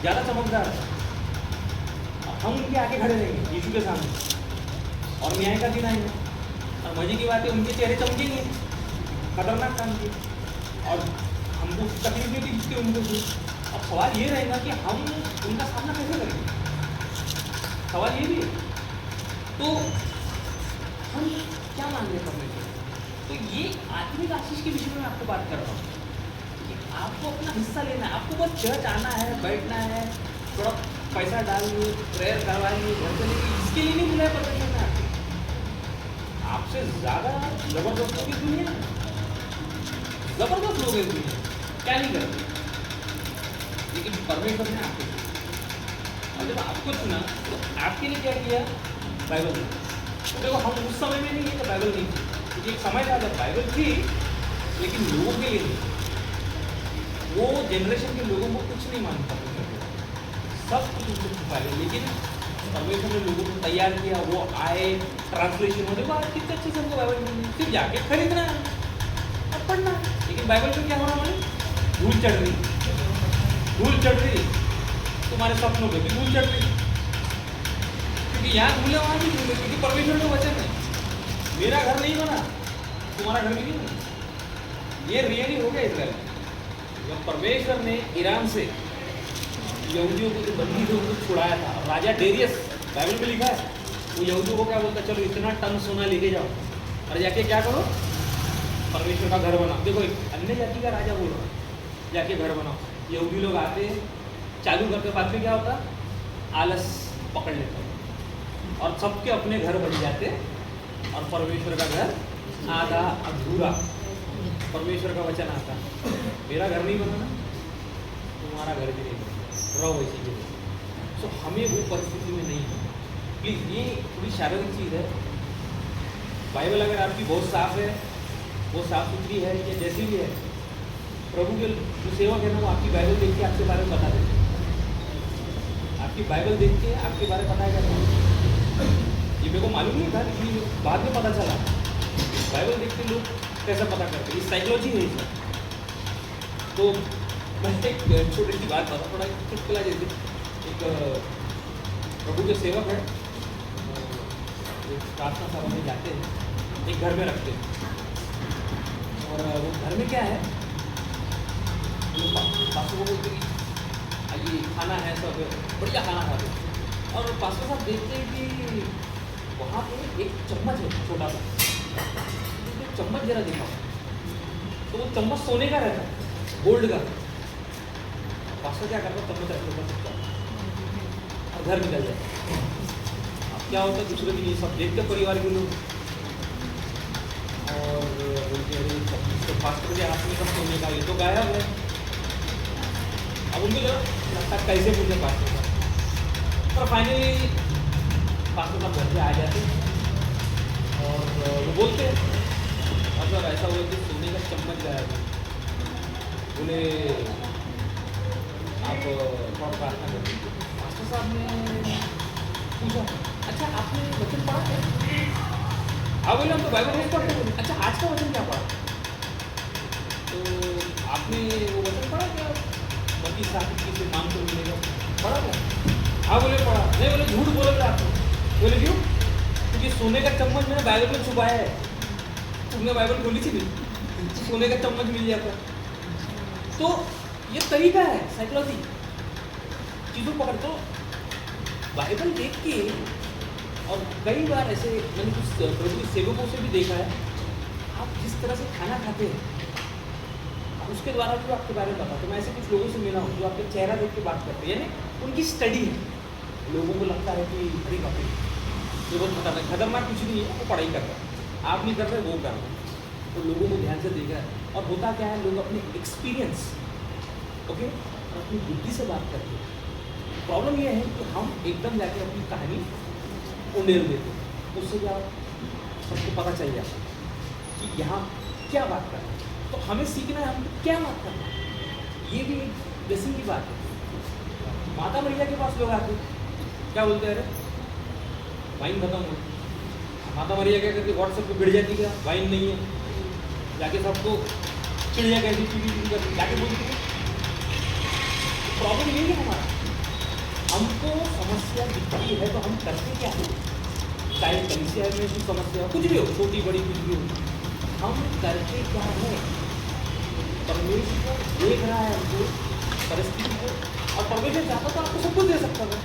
ज़्यादा चमकदार है। हम उनके आगे खड़े रहेंगे यीशु के सामने, और न्याय का दिन आएगा, और मजे की बात है उनके चेहरे चमकेंगे, खतरनाक काम किए, और हमको तकलीफ नहीं थी जिसके उनको थी। अब सवाल ये रहेगा कि हम उनका सामना कैसे करेंगे, सवाल ये भी है। तो हम क्या मांगे परमेश्वर? तो ये आत्मिक आशीष के विषय में मैं आपको बात कर रहा हूँ कि आपको अपना हिस्सा लेना है, आपको बस चर्च आना है, बैठना है, थोड़ा पैसा डालिए, प्रेयर करवाइए, घर से लेके, इसके लिए नहीं मिला है परमेश्वर ने आपको। आपसे ज़्यादा जबरदस्त लोग इस दुनिया में, जबरदस्त लोग इस दुनिया में क्या नहीं करते, लेकिन परमेश्वर ने आपको चुना। और जब आपको चुना तो आपके लिए क्या किया? बाइबल। देखो हम उस समय में नहीं है कि बाइबल नहीं थी, क्योंकि एक समय था जब बाइबल थी लेकिन लोगों के लिए नहीं। वो जनरेशन के लोगों को कुछ नहीं मानता, सब कुछ उनको छुपा लिया, लेकिन परमेश्वर ने लोगों को तैयार किया, वो आए, ट्रांसलेशन हो, देखो आज कितने अच्छे से हमको बाइबल मिल रही, सिर्फ जाके खरीदना है और पढ़ना है। लेकिन बाइबल में क्या हो रहा है? धूल चढ़ रही, धूल चढ़ रही, तुम्हारे सपनों पे भी धूल चढ़ रही, क्योंकि यहाँ धूल है वहाँ भी धूल है, क्योंकि परमेश्वर का वचन है, मेरा घर नहीं बना, तुम्हारा घर भी नहीं बना। ये रियली हो गया इसराइल। जब परमेश्वर ने ईरान से यहूदियों को जो बंदी थे उनको छुड़ाया था, राजा डेरियस, बाइबल में लिखा है, वो यहूदियों को क्या बोलता, चलो इतना टन सोना लेके जाओ और जाके क्या करो, परमेश्वर का घर बनाओ। देखो एक अन्य जाति का राजा बोल रहा है, जाके घर बनाओ। यहूदी लोग आते, चालू करते, बाद में क्या होता, आलस पकड़ लेते और सबके अपने घर बन जाते, और परमेश्वर का घर आधा अधूरा। परमेश्वर का वचन आता, मेरा घर नहीं बनाना, तुम्हारा घर भी नहीं बनना, रहो इसी के। सो हमें वो परिस्थिति में नहीं है। प्लीज़, ये थोड़ी शारीरिक चीज़ है। बाइबल अगर आपकी बहुत साफ है, वो साफ सुथरी है या जैसी भी है, प्रभु के जो सेवक है ना, वो आपकी बाइबल देख के आपके बारे में बता देते हैं। आपकी बाइबल देख के आपके बारे में बताया जाता है। ये मेरे को मालूम नहीं था, लेकिन बाद में पता चला बाइबल देख के लोग कैसा पता करते हैं, ये साइकोलॉजी है इसमें। तो मैं एक छोटी सी बात बताऊँ, थोड़ा चुटकुला जैसे। एक प्रभु के सेवक है, एक प्रार्थना सभा में जाते हैं, एक घर में रखते हैं, और वो घर में क्या है, पास्टर को बोलते कि ये खाना है, सब बढ़िया खाना खाते हैं। और पास्टर साहब देखते हैं कि वहाँ पे एक चम्मच है छोटा सा, तो चम्मच जरा दिखाओ, तो वो चम्मच सोने का रहता है, गोल्ड का। पास्टर क्या करता, चम्मच रख सकता और घर निकल जाए। अब क्या होता है, दूसरे दिन ये सब देखते परिवार के लोग, और बोलते हैं तो पास्टर के हाथ में सब सोने का, ये तो गायब है। अब उनको लगता कैसे पूछे पास्टर साहब, और फाइनली पास्टर साहब घर पे आ जाते और वो बोलते हैं, मतलब ऐसा हुआ कि सोने का चम्मच गायब है। बोले आप थोड़ा प्रार्थना करें। पास्टर साहब ने पूछा, अच्छा आपने वचन पढ़ा है? हाँ बोले, हम तो बाइबल रोज पढ़ते हैं। अच्छा आज का वचन क्या पढ़ा? तो आपने वो वचन पढ़ा क्या, बाकी साथ किसी मांग को मिलेगा, पढ़ा क्या? हाँ बोले पढ़ा। नहीं बोले झूठ बोल रहे आप। बोले क्यों? क्योंकि सोने का चम्मच मैंने बाइबल में छुपाया है। तुमने बाइबल खोली थी नहीं, सोने का चम्मच मिल जाता। तो ये तरीका है साइकोलॉजी, चीज़ों पकड़। तो बाइबल देख के, और कई बार ऐसे मैंने कुछ प्रभु के सेवकों से भी देखा है, आप जिस तरह से खाना खाते हैं उसके द्वारा भी आपके बारे में बताते हैं। मैं ऐसे कुछ लोगों से मिला हूँ जो आपके चेहरा देख के बात करते हैं, यानी उनकी स्टडी है। लोगों को लगता है कि बड़ी बातें ये बहुत खतरनाक, खतरनाक कुछ नहीं है, वो पढ़ाई कर रहा है, आप नहीं कर रहे, वो कर रहे हैं। तो लोगों को ध्यान से देख रहा है, और होता क्या है, लोग अपने एक्सपीरियंस, ओके, और अपनी बुद्धि से बात करते हैं। प्रॉब्लम यह है कि हम एकदम जाके अपनी कहानी उंडेल देते हैं, उससे क्या सबको पता चल जाता है कि यहाँ क्या बात करना है। तो हमें सीखना है हमको क्या बात करना है। ये भी एक ब्लेसिंग की बात है। माता मरिया के पास लोग आते क्या बोलते हैं, अरे वाइन खत्म हो। माता मरिया क्या करती, व्हाट्सएप पे भिड़ जाती, क्या वाइन नहीं है, जाके सबको चिड़िया कैसी पीली करती, जाके बोलती है। प्रॉब्लम यही है हमारा, की है तो हम करते क्या है, चाहे कलीसिया में कुछ समस्या हो, कुछ भी हो, छोटी बड़ी कुछ भी हो, हम करते क्या है। परमेश्वर देख रहा है हमको, परिस्थिति को, और परमेश्वर चाहता तो आपको सब कुछ दे सकता था।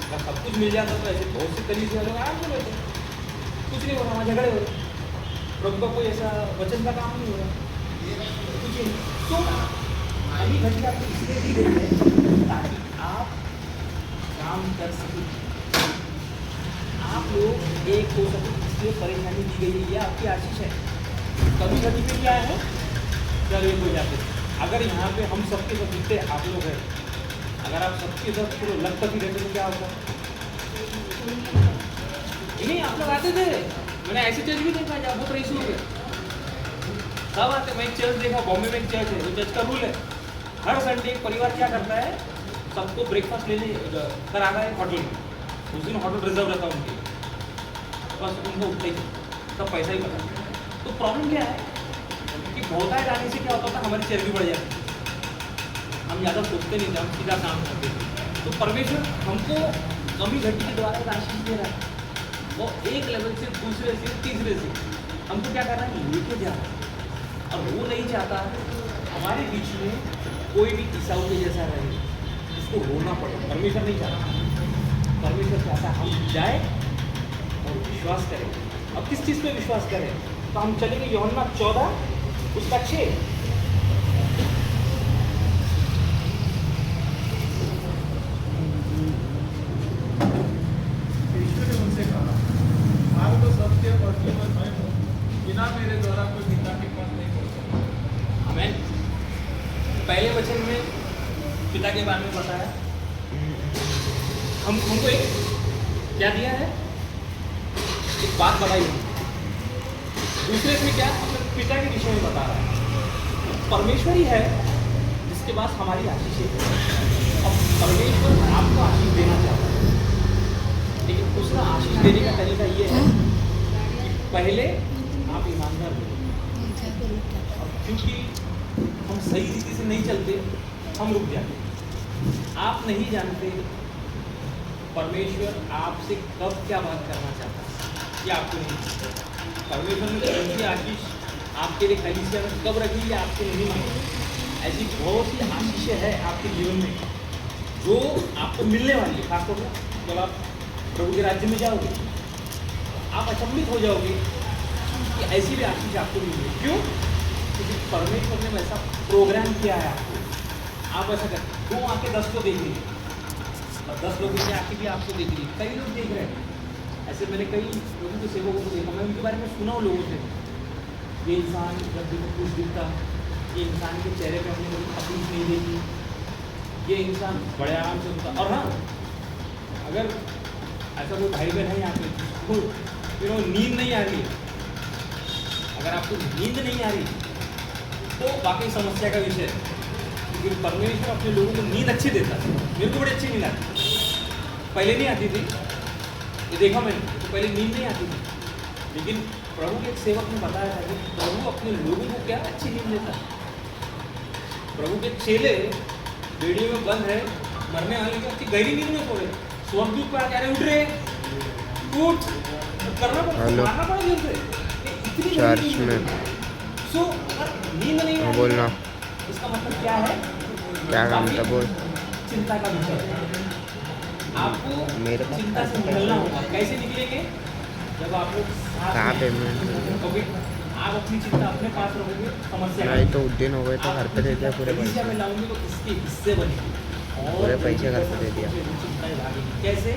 अगर सब कुछ मिल जाता तो ऐसे बहुत से कलीसिया लोग आराम से रहते, कुछ नहीं हो रहा, वहाँ झगड़े हो रहे, प्रभु का कोई ऐसा वचन का काम नहीं हो रहा, कुछ नहीं। तो अभी घड़ी आपको इसलिए दी गई है ताकि आप काम कर सकें, आप लोग एक हो सके, इसलिए परेशानी दी गई है, ये आपकी आशीष है। कभी कभी में क्या है, चलो एक हो जाते। अगर यहाँ पे हम सबके सब जितने आप लोग हैं, अगर आप सबके सब पूरे लखपति रहते तो क्या होता? नहीं, आप लोग आते थे, मैंने ऐसी चर्च भी देखा जहाँ बहुत रईस लोग हैं, सब आते। मैं एक चर्च देखा, बॉम्बे में एक चर्च है, वो चर्च का रूल है, हर संडे एक परिवार क्या करता है, सबको ब्रेकफास्ट लेने कर आता है होटल में। उस दिन होटल रिजर्व रहता है उनके, बस उनको उठते ही सब पैसा ही पता। तो प्रॉब्लम क्या है कि बहुतायत आने से क्या होता था, हमारी चर्बी बढ़ जाती है, हम ज़्यादा सोचते नहीं थे, हम सीधा काम करते थे। तो परमेश्वर हमको कमी घटी के द्वारा एक आशीष दे रहा है, वो एक लेवल से दूसरे से तीसरे से हमको क्या करना है, लेके जा रहा है। और वो नहीं चाहता हमारे बीच में कोई भी ईसाऊ के जैसा रहे, जिसको रोना पड़े। परमेश्वर नहीं चाहता, परमेश्वर चाहता हम जाए और विश्वास करें। अब किस चीज़ पे विश्वास करें, तो हम चलेंगे यूहन्ना 14 उसका 6। यीशु ने उनसे कहा, मार्ग सत्य और जीवन मैं हूँ, बिना मेरे द्वारा कोई पिता के पास नहीं पहुँच सकता। आमीन। पहले वचन में पिता के बारे में बताया, हमको एक क्या दिया है, एक बात बताई है। दूसरे में क्या, अपने पिता के विषय में बता रहा है। परमेश्वर ही है जिसके पास हमारी आशीष है। अब परमेश्वर आपको आशीष देना चाहता है, लेकिन उसका आशीष देने का तरीका ये है कि पहले आप ईमानदार हो, क्योंकि हम सही रीति से नहीं चलते, हम रुक जाते। आप नहीं जानते परमेश्वर आपसे कब क्या बात करना चाहता है, ये आपको नहीं पता। परमेश्वर ने कौन सी आशीष आपके लिए कलीसिया में कब रखी है, आपको नहीं मालूम। ऐसी बहुत सी आशीषें हैं आपके जीवन में जो आपको मिलने वाली है। खासतौर पर जब आप प्रभु के राज्य में जाओगे, आप अचंभित हो जाओगे कि ऐसी भी आशीष आपको मिली है। क्यों? क्योंकि परमेश्वर ने वैसा प्रोग्राम किया है आपको। आप ऐसा करते, वो आके 10 को देख लीजिए, 10 लोगों ने आके भी आपको देख ली, कई लोग देख रहे हैं। ऐसे मैंने कई लोगों के सेवकों को देखा, मैं उनके बारे में सुना हूँ लोगों से। ये इंसान जब देखो खुश दिखता, ये इंसान के चेहरे पे हमने कभी तकलीफ नहीं देखी, ये इंसान बड़े आराम से होता। और हाँ, अगर ऐसा कोई भाई बहन है यहाँ पे तो नींद नहीं आ रही है, अगर आपको नींद नहीं आ रही तो वाकई समस्या का विषय है। क्योंकि परमेश्वर अपने लोगों को नींद अच्छी देता है। मेरे को बड़ी अच्छी नींद आती, पहले नहीं आती थी, ये देखा मैंने, तो पहले नींद नहीं आती थी। लेकिन प्रभु के एक सेवक ने बताया था कि प्रभु अपने लोगों को क्या अच्छी नींद देता है। प्रभु के चेले रेडियो में बंद है, मरने वाले को अच्छी गहरी नींद में सो रहे, स्वर्गदूत पर आके उठ रहे, उठ करना पड़ा, मारना पड़ा जोर से, इतनी चर्च में। सो अगर नींद नहीं आ बोलना, इसका मतलब क्या है, क्या काम था बोल। चिंता का विषय है। आपको मेरे पास चिंता से निकलना होगा। कैसे निकलेंगे? जब आप लोग कहाँ पेमेंट, क्योंकि आप अपनी चिंता अपने पास रखोगे, समस्या नहीं तो उद्दीन हो गए तो घर पे दे दिया पूरे कलीसिया पैसे, में लाऊंगे तो इसके हिस्से बनेंगे और पूरे पैसे घर पे दे दिया। चिंताएं भागेंगी। कैसे?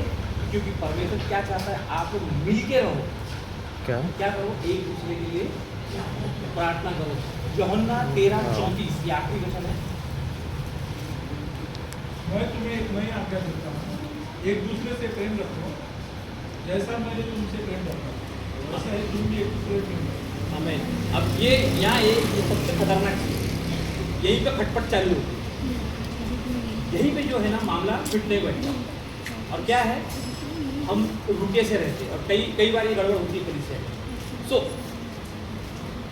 क्योंकि परमेश्वर क्या चाहता है, आप लोग मिल के रहो। क्या क्या करो? एक दूसरे के लिए प्रार्थना करो। यूहन्ना 13:34 ये आखिरी वचन है। मैं तुम्हें एक नई आज्ञा देता हूँ, एक दूसरे से प्रेम रखो, जैसा मैंने तुमसे प्रेम रखा वैसा ही तुम भी एक दूसरे से प्रेम रखो। आमीन। अब ये यहाँ ये सबसे खतरनाक चीज, यहीं पे खटपट चालू होती है, यहीं पे जो है ना मामला फिट नहीं बैठता। और क्या है, हम रुके से रहते और कई बार ये गड़बड़ होती है कलीसिया में। सो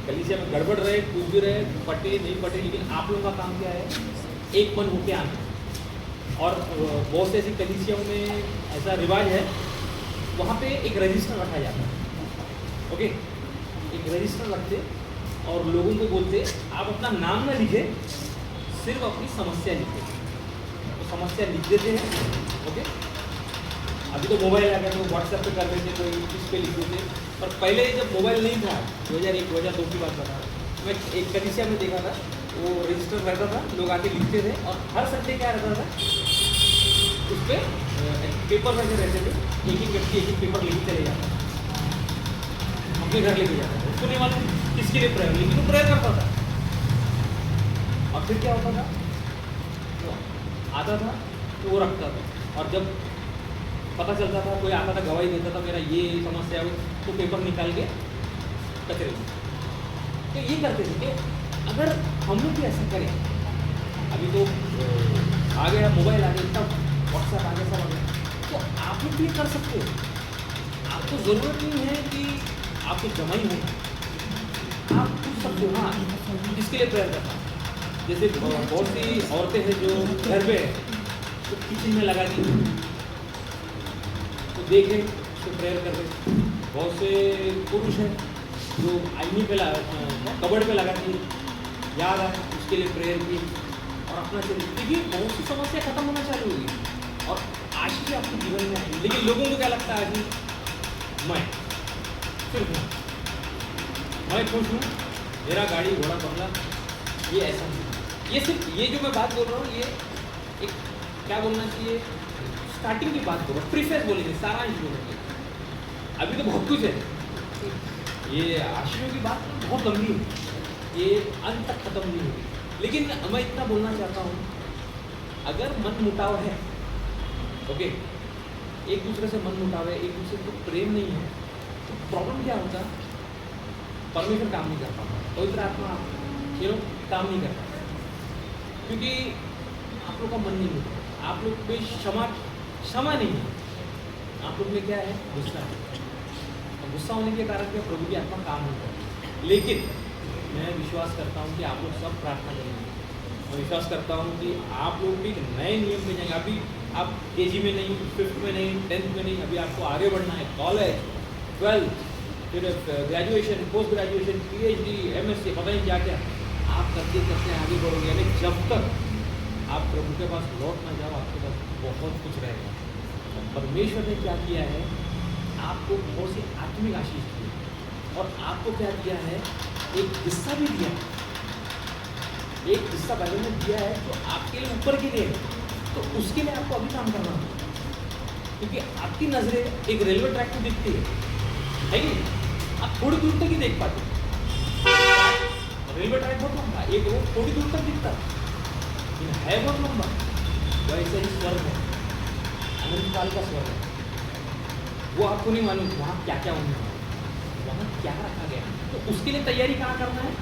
कलीसिया में गड़बड़ रहे, कुछ भी रहे, पटे नहीं पटे, लेकिन आप लोगों का काम क्या है, एक मन होके आना और बहुत से ऐसी कलीसियाओं में ऐसा रिवाज है, वहाँ पे एक रजिस्टर रखा जाता है। ओके, एक रजिस्टर रखते और लोगों को बोलते आप अपना नाम ना लिखे, सिर्फ अपनी समस्या लिखे। तो समस्या लिख देते हैं। ओके, अभी तो मोबाइल आ गया तो व्हाट्सएप पे कर देते, कोई इस पे लिख देते। पर पहले जब मोबाइल नहीं था, 2001 2002 की बात बता रहा हूँ, मैं एक कलीसिया में देखा था, वो रजिस्टर रहता था, लोग आके लिखते थे और हर संडे क्या रहता था, उस पर पेपर वैसे रहते थे, एक एक व्यक्ति एक एक पेपर लेके चले जाता था, अपने घर लेके जाता था। उसको नहीं मालूम किसके लिए प्रेयर, लेकिन वो प्रेयर करता था। और फिर क्या होता था, वो आता था तो वो रखता था, और जब पता चलता था, कोई आता था गवाही देता था मेरा ये समस्या है, तो पेपर निकाल के कचरे में। तो ये करते थे कि अगर हम लोग भी ऐसा करें, अभी तो आ गया मोबाइल, आ गया इतना, व्हाट्सएप आ गया, सब आ गया, तो आप लोग भी कर सकते हो। आपको ज़रूरत नहीं है कि आपको जमाई हो, आप पूछ सकते हो। हाँ, किसके लिए प्रेयर करना, जैसे बहुत सी औरतें हैं जो घर पे है, तो किचन में लगा दी, तो देखे तो प्रेयर कर रहे। बहुत से पुरुष हैं जो आईने पे कबड़ पे लगा दी, याद आए उसके लिए प्रेयर की, और अपना चलिए। देखिए बहुत सी समस्या खत्म होना चालू होगी और आशीष आपके जीवन में आएगी। लेकिन लोगों को क्या लगता है कि मैं सिर्फ मैं खुश हूँ, मेरा गाड़ी घोड़ा बंगला, ये ऐसा नहीं। ये सिर्फ ये जो मैं बात बोल रहा हूँ, ये एक क्या बोलना चाहिए, स्टार्टिंग की बात करो, प्रीफेस बोलेंगे, सारांश बोलेंगे। अभी तो बहुत कुछ है, ये आशीषों की बात बहुत लंबी है, ये अंत तक खत्म नहीं होगी। लेकिन मैं इतना बोलना चाहता हूँ, अगर मन मुटाव है, ओके, एक दूसरे से मन मुटाव है, एक दूसरे को प्रेम नहीं है, तो प्रॉब्लम क्या होता, परमेश्वर काम नहीं कर पाता, पवित्र आत्मा काम नहीं कर पाता, क्योंकि आप लोग का मन नहीं होता, आप लोग पे क्षमा नहीं है, आप लोग में क्या है, गुस्सा है। और गुस्सा होने के कारण क्या, प्रभु की आत्मा काम नहीं करती। लेकिन मैं विश्वास करता हूँ कि आप लोग सब प्रार्थना करेंगे। मैं विश्वास करता हूँ कि आप लोग भी नए नियम में जाएंगे। अभी आप KG में नहीं, 5th में नहीं, 10th में नहीं, अभी आपको आगे बढ़ना है, कॉलेज, 12th, फिर graduation, post graduation, PhD, MSc, पता नहीं क्या क्या आप करते करते आगे बढ़ोगे। यानी जब तक आप प्रभु के पास लौट ना जाओ, आपके पास बहुत कुछ रहेगा। परमेश्वर ने क्या किया है, आपको बहुत सी आत्मिक आशीष दी, और आपको क्या दिया है, एक हिस्सा भी दिया, एक हिस्सा बाइबल में दिया है जो आपके लिए ऊपर के लिए है। तो उसके लिए आपको अभी काम करना होगा, क्योंकि आपकी नजरें एक रेलवे ट्रैक को दिखती है कि आप थोड़ी दूर तक ही देख पाते। रेलवे ट्रैक बहुत लंबा, एक रोड थोड़ी दूर तक दिखता लेकिन है बहुत लंबा। वैसे ही स्वर्ग है, अनंत काल का स्वर्ग है, वो आपको नहीं मालूम वहाँ क्या क्या होने वाला है, वहाँ क्या रखा गया है। तो उसके लिए तैयारी कहाँ करना है,